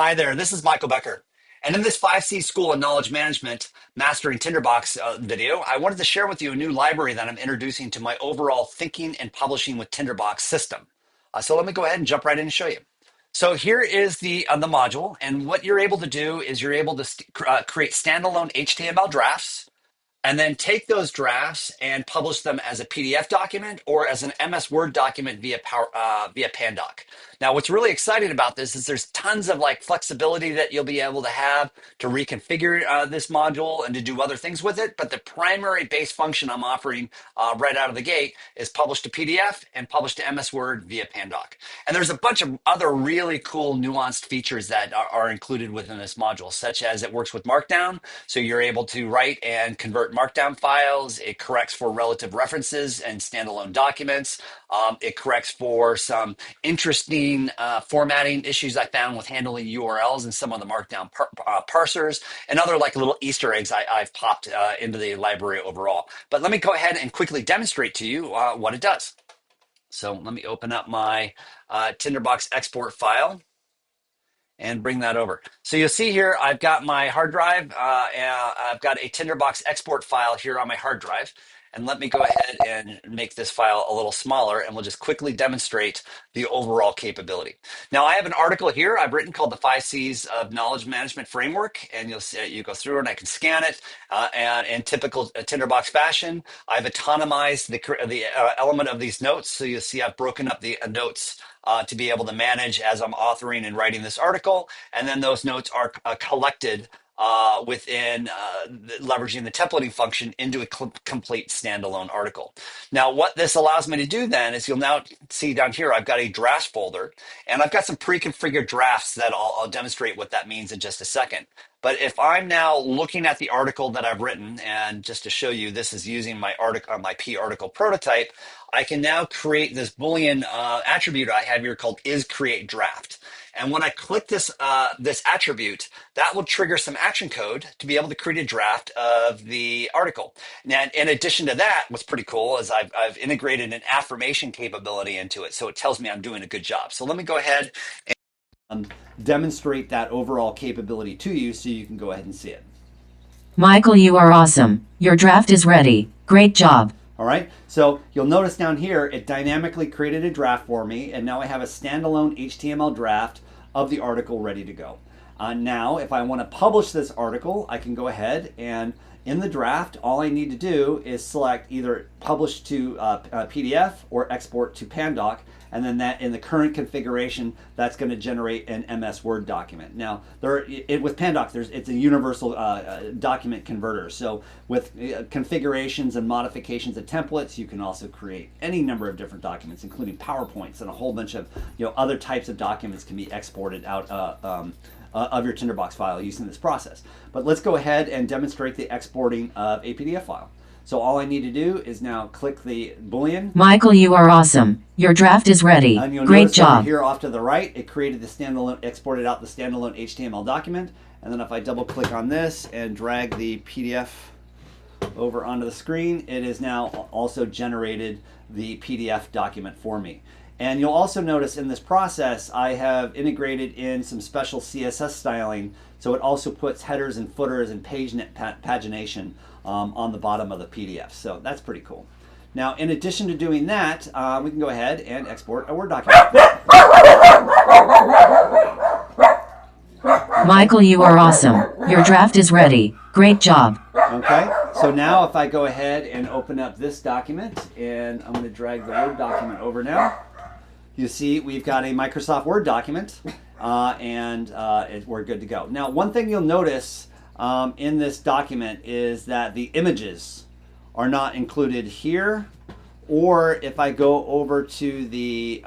Hi there, this is Michael Becker. And in this 5C School of Knowledge Management Mastering Tinderbox video, I wanted to share with you a new library that I'm introducing to my overall thinking and publishing with Tinderbox system. So let me go ahead and jump right in and show you. So here is the module, and what you're able to do is you're able to create standalone HTML drafts, and then take those drafts and publish them as a PDF document or as an MS Word document via Pandoc. Now, what's really exciting about this is there's tons of like flexibility that you'll be able to have to reconfigure this module and to do other things with it. But the primary base function I'm offering right out of the gate is publish to PDF and publish to MS Word via Pandoc. And there's a bunch of other really cool nuanced features that are included within this module, such as it works with Markdown. So you're able to write and convert Markdown files. It corrects for relative references and standalone documents. It corrects for some interesting formatting issues I found with handling URLs and some of the Markdown parsers and other like little Easter eggs I've popped into the library overall. But let me go ahead and quickly demonstrate to you what it does. So let me open up my Tinderbox export file and bring that over. So you'll see here, I've got my hard drive, and I've got a Tinderbox export file here on my hard drive. And let me go ahead and make this file a little smaller, and we'll just quickly demonstrate the overall capability. Now, I have an article here I've written called the 5Cs of Knowledge Management Framework, and you'll see you go through and I can scan it. And in typical Tinderbox fashion, I've autonomized the element of these notes. So you'll see I've broken up the notes to be able to manage as I'm authoring and writing this article. And then those notes are collected within leveraging the templating function into a complete standalone article. Now, what this allows me to do then is you'll now see down here, I've got a drafts folder, and I've got some pre-configured drafts that I'll demonstrate what that means in just a second. But if I'm now looking at the article that I've written, and just to show you, this is using my article, my P article prototype, I can now create this Boolean attribute I have here called isCreateDraft. And when I click this attribute, that will trigger some action code to be able to create a draft of the article. Now, in addition to that, what's pretty cool is I've integrated an affirmation capability into it, so it tells me I'm doing a good job. So let me go ahead and demonstrate that overall capability to you so you can go ahead and see it. Michael, you are awesome. Your draft is ready. Great job. All right, so you'll notice down here, it dynamically created a draft for me, and now I have a standalone HTML draft of the article ready to go. Now, if I want to publish this article, I can go ahead and in the draft, all I need to do is select either publish to PDF or export to Pandoc, and then that in the current configuration, that's going to generate an MS Word document. Now, with Pandoc, it's a universal document converter. So with configurations and modifications of templates, you can also create any number of different documents, including PowerPoints and a whole bunch of other types of documents can be exported out of your Tinderbox file using this process. But let's go ahead and demonstrate the exporting of a PDF file. So all I need to do is now click the Boolean. Michael, you are awesome. Your draft is ready. And you'll Great notice job. over here off to the right, it created the standalone, exported out the standalone HTML document. And then if I double click on this and drag the PDF over onto the screen, it is now also generated the PDF document for me. And you'll also notice in this process, I have integrated in some special CSS styling. So it also puts headers and footers and pagination on the bottom of the PDF. So that's pretty cool. Now, in addition to doing that, we can go ahead and export a Word document. Michael, you are awesome. Your draft is ready. Great job. Okay, so now if I go ahead and open up this document, and I'm going to drag the Word document over now, you see we've got a Microsoft Word document, and we're good to go. Now, one thing you'll notice in this document is that the images are not included here, or if I go over to the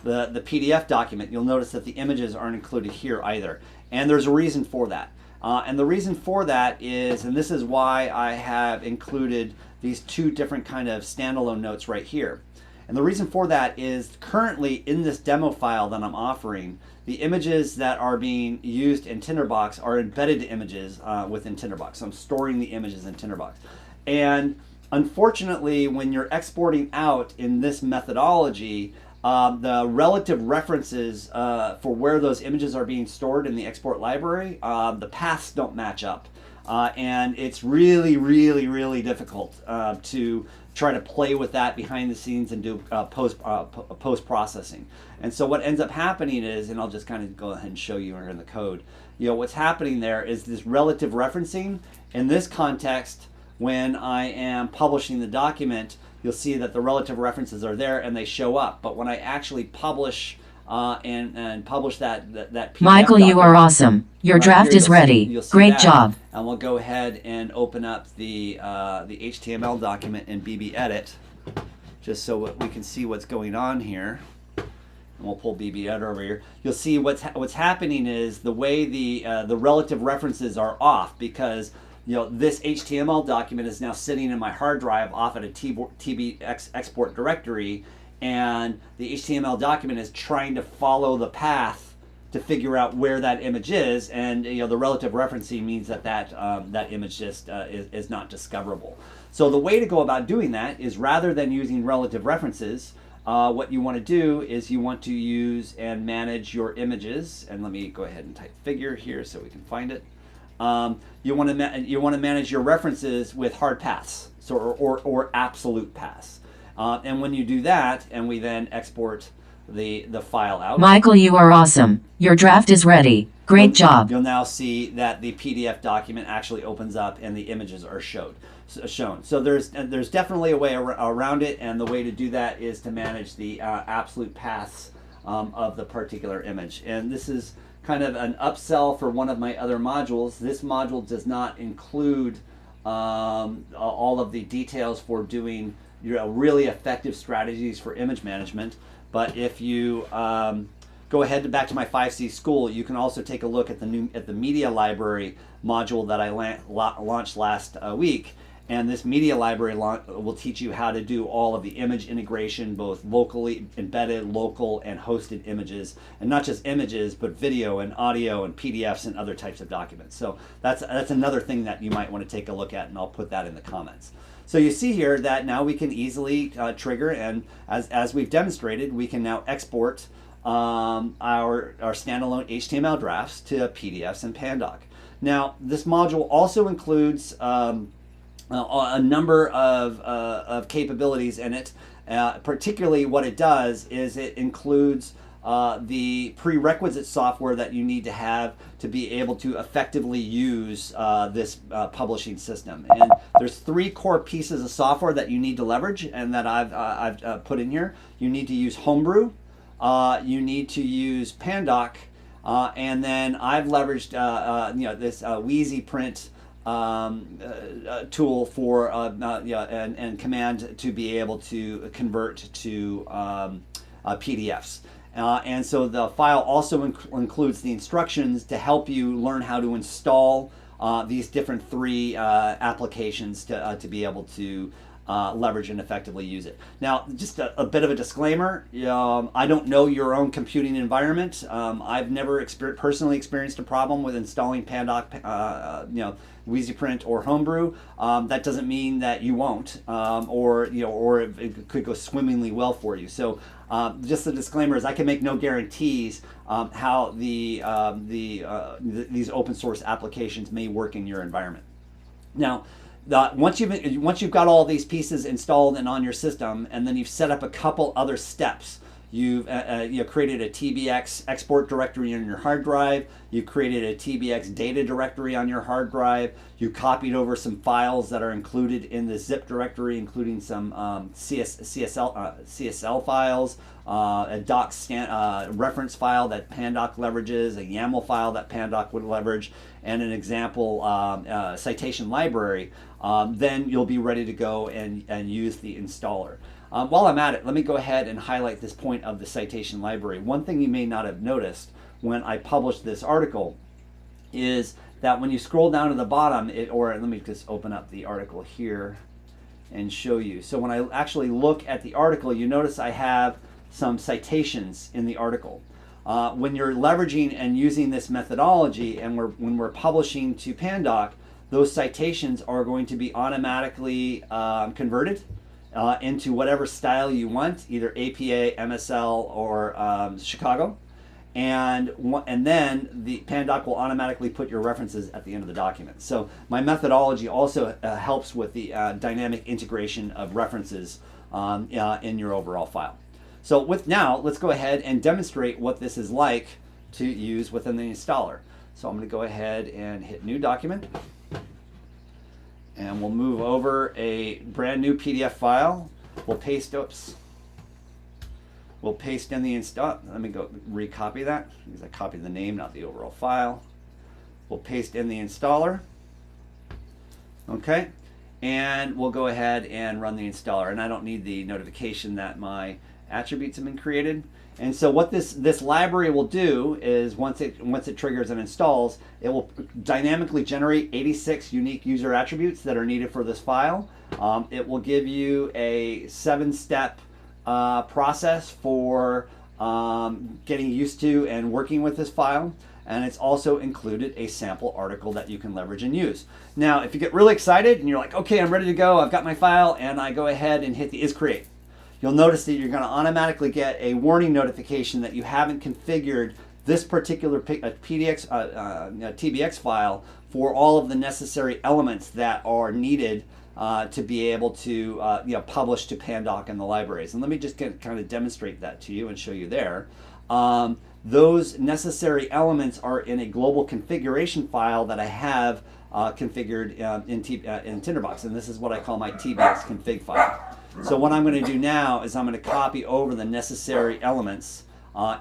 PDF document, you'll notice that the images aren't included here either. And there's a reason for that. And the reason for that is, and this is why I have included these two different kind of standalone notes right here. And the reason for that is currently in this demo file that I'm offering, the images that are being used in Tinderbox are embedded images within Tinderbox. So I'm storing the images in Tinderbox. And unfortunately, when you're exporting out in this methodology, the relative references for where those images are being stored in the export library, the paths don't match up. And it's really, really, really difficult to try to play with that behind the scenes and do post processing. And so what ends up happening is, and I'll just kind of go ahead and show you here in the code, what's happening there is this relative referencing. In this context, when I am publishing the document, you'll see that the relative references are there and they show up. But when I actually publish and publish that PDF Michael, document, you are awesome. Your right draft here, is ready. you'll see Great that. job. And we'll go ahead and open up the HTML document in BB Edit, just so we can see what's going on here. And we'll pull BB Edit over here. You'll see what's happening is the way the relative references are off, because this HTML document is now sitting in my hard drive off at a TBX export directory, and the HTML document is trying to follow the path to figure out where that image is, and the relative referencing means that image just is not discoverable. So the way to go about doing that is, rather than using relative references, what you want to do is you want to use and manage your images. And let me go ahead and type figure here so we can find it. You want to manage your references with hard paths, or absolute paths. And when you do that, and we then export the file out, Michael, you are awesome. Your draft is ready. Great job. You'll now see that the PDF document actually opens up and the images are shown. So there's definitely a way around it, and the way to do that is to manage the absolute paths of the particular image. And this is kind of an upsell for one of my other modules. This module does not include all of the details for doing really effective strategies for image management. But if you go ahead back to my 5C school, you can also take a look at the media library module that I launched last week. And this media library will teach you how to do all of the image integration, both locally embedded, local, and hosted images, and not just images, but video and audio and PDFs and other types of documents. So that's another thing that you might want to take a look at, and I'll put that in the comments. So you see here that now we can easily trigger, and as we've demonstrated, we can now export our standalone HTML drafts to PDFs and Pandoc. Now, this module also includes a number of capabilities in it. Particularly what it does is it includes the prerequisite software that you need to have to be able to effectively use this publishing system. And there's 3 core pieces of software that you need to leverage, and that I've put in here. You need to use Homerew, you need to use Pandoc, and then I've leveraged this weasyprint tool for and command to be able to convert to PDFs. And so the file also includes the instructions to help you learn how to install these different 3 applications to be able to leverage and effectively use it. Now, just a bit of a disclaimer, I don't know your own computing environment. I've never personally experienced a problem with installing Pandoc, weasyprint or Homebrew. That doesn't mean that you won't, or it could go swimmingly well for you. So just the disclaimer is I can make no guarantees how these open source applications may work in your environment. Now, once you've got all these pieces installed and on your system, and then you've set up a couple other steps. You've created a TBX export directory on your hard drive. You created a TBX data directory on your hard drive. You copied over some files that are included in the zip directory, including some CSL files, a doc reference file that Pandoc leverages, a YAML file that Pandoc would leverage, and an example citation library. Then you'll be ready to go and use the installer. While I'm at it, let me go ahead and highlight this point of the citation library. One thing you may not have noticed when I published this article is that when you scroll down to the bottom, or let me just open up the article here and show you. So when I actually look at the article, you notice I have some citations in the article. When you're leveraging and using this methodology, and when we're publishing to Pandoc, those citations are going to be automatically converted into whatever style you want, either APA, MSL, or Chicago. And then the Pandoc will automatically put your references at the end of the document. So my methodology also helps with the dynamic integration of references in your overall file. So now let's go ahead and demonstrate what this is like to use within the installer. So I'm going to go ahead and hit New Document, and we'll move over a brand new PDF file. We'll paste in the install. Let me go recopy that because I copied the name, not the overall file. We'll paste in the installer. Okay, and we'll go ahead and run the installer. And I don't need the notification that my attributes have been created. And so what this library will do is once it triggers and installs, it will dynamically generate 86 unique user attributes that are needed for this file. It will give you a 7-step process for getting used to and working with this file. And it's also included a sample article that you can leverage and use. Now, if you get really excited and you're like, okay, I'm ready to go, I've got my file, and I go ahead and hit the is create, you'll notice that you're going to automatically get a warning notification that you haven't configured this particular TBX file for all of the necessary elements that are needed to be able to publish to Pandoc and the libraries. And let me just kind of demonstrate that to you and show you there. Those necessary elements are in a global configuration file that I have configured in Tinderbox, and this is what I call my TBX config file. So what I'm going to do now is I'm going to copy over the necessary elements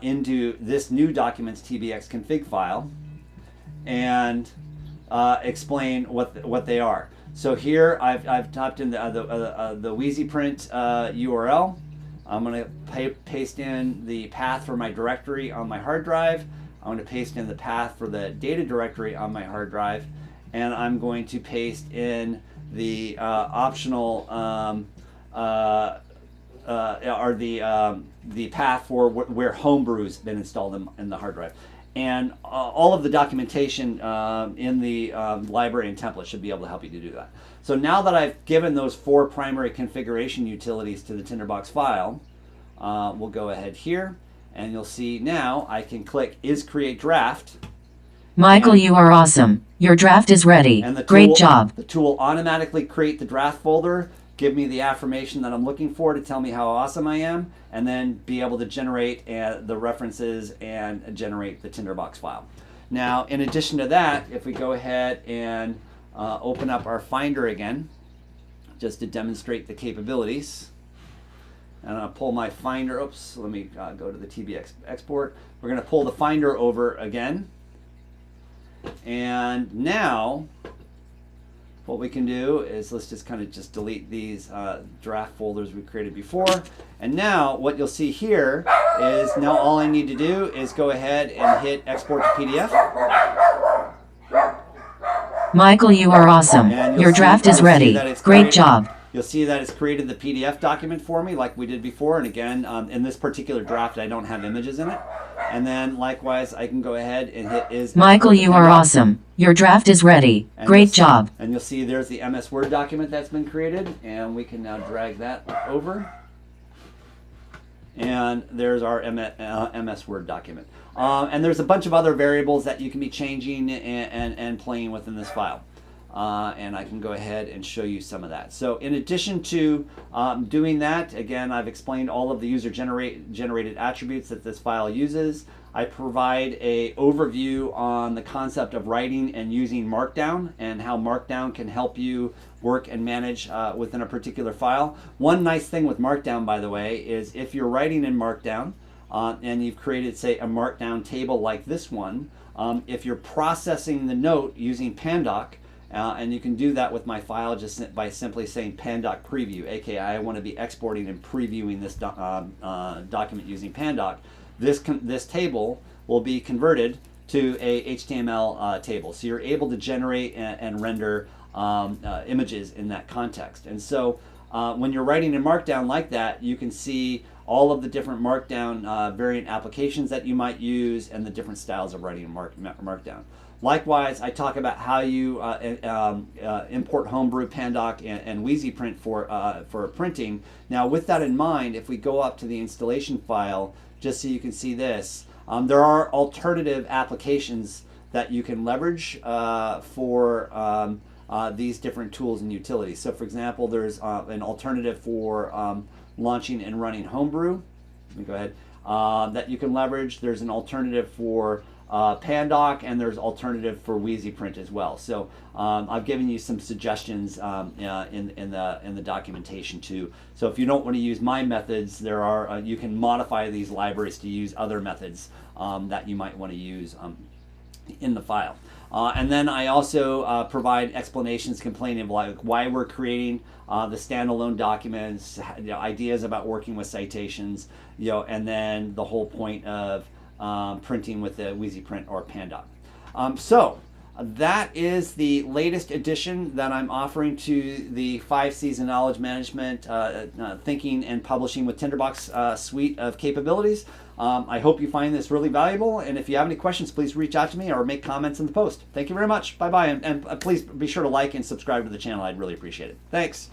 into this new documents TBX config file and explain what they are. So here I've typed in the weasyprint URL. I'm going to paste in the path for my directory on my hard drive. I'm going to paste in the path for the data directory on my hard drive, and I'm going to paste in the optional or the path for where Homebrew's been installed in the hard drive. And all of the documentation in the library and template should be able to help you to do that. So now that I've given those 4 primary configuration utilities to the Tinderbox file, we'll go ahead here, and you'll see now I can click is create draft. Michael, you are awesome. Your draft is ready. And Great job. The tool will automatically create the draft folder, give me the affirmation that I'm looking for to tell me how awesome I am, and then be able to generate the references and generate the Tinderbox file. Now, in addition to that, if we go ahead and open up our Finder again, just to demonstrate the capabilities, and I'll pull my Finder, let me go to the TBX export. We're going to pull the Finder over again. And now, what we can do is let's just kind of delete these draft folders we created before. And now what you'll see here is now all I need to do is go ahead and hit export to PDF. Michael, you are awesome. Your draft is ready. Great job. You'll see that it's created the PDF document for me like we did before. And again, in this particular draft, I don't have images in it. And then likewise, I can go ahead and hit is. Michael, you are awesome. Your draft is ready. Great job. And you'll see there's the MS Word document that's been created. And we can now drag that over. And there's our MS Word document. And there's a bunch of other variables that you can be changing and playing within this file. And I can go ahead and show you some of that. So in addition to doing that, again, I've explained all of the user generated attributes that this file uses. I provide a overview on the concept of writing and using Markdown and how Markdown can help you work and manage within a particular file. One nice thing with Markdown, by the way, is if you're writing in Markdown and you've created, say, a Markdown table like this one, if you're processing the note using Pandoc, and you can do that with my file just by simply saying Pandoc preview, aka I want to be exporting and previewing this document using Pandoc. This table will be converted to a HTML table, so you're able to generate and render images in that context. And so when you're writing in Markdown like that, you can see all of the different Markdown variant applications that you might use and the different styles of writing in Markdown. Likewise, I talk about how you import Homerew, Pandoc, and weasyprint for printing. Now, with that in mind, if we go up to the installation file, just so you can see this, there are alternative applications that you can leverage for these different tools and utilities. So, for example, there's an alternative for launching and running Homebrew. Let me go ahead. That you can leverage. There's an alternative for Pandoc, and there's alternative for weasyprint as well. So I've given you some suggestions in the documentation too. So if you don't want to use my methods, there are you can modify these libraries to use other methods that you might want to use in the file. And then I also provide explanations complaining of like why we're creating the standalone documents, ideas about working with citations, and then the whole point of printing with the weasyprint or Pandoc. So that is the latest addition that I'm offering to the 5Cs of knowledge management, thinking and publishing with Tinderbox suite of capabilities. I hope you find this really valuable, and if you have any questions, please reach out to me or make comments in the post. Thank you very much. Bye-bye, and please be sure to like and subscribe to the channel. I'd really appreciate it. Thanks.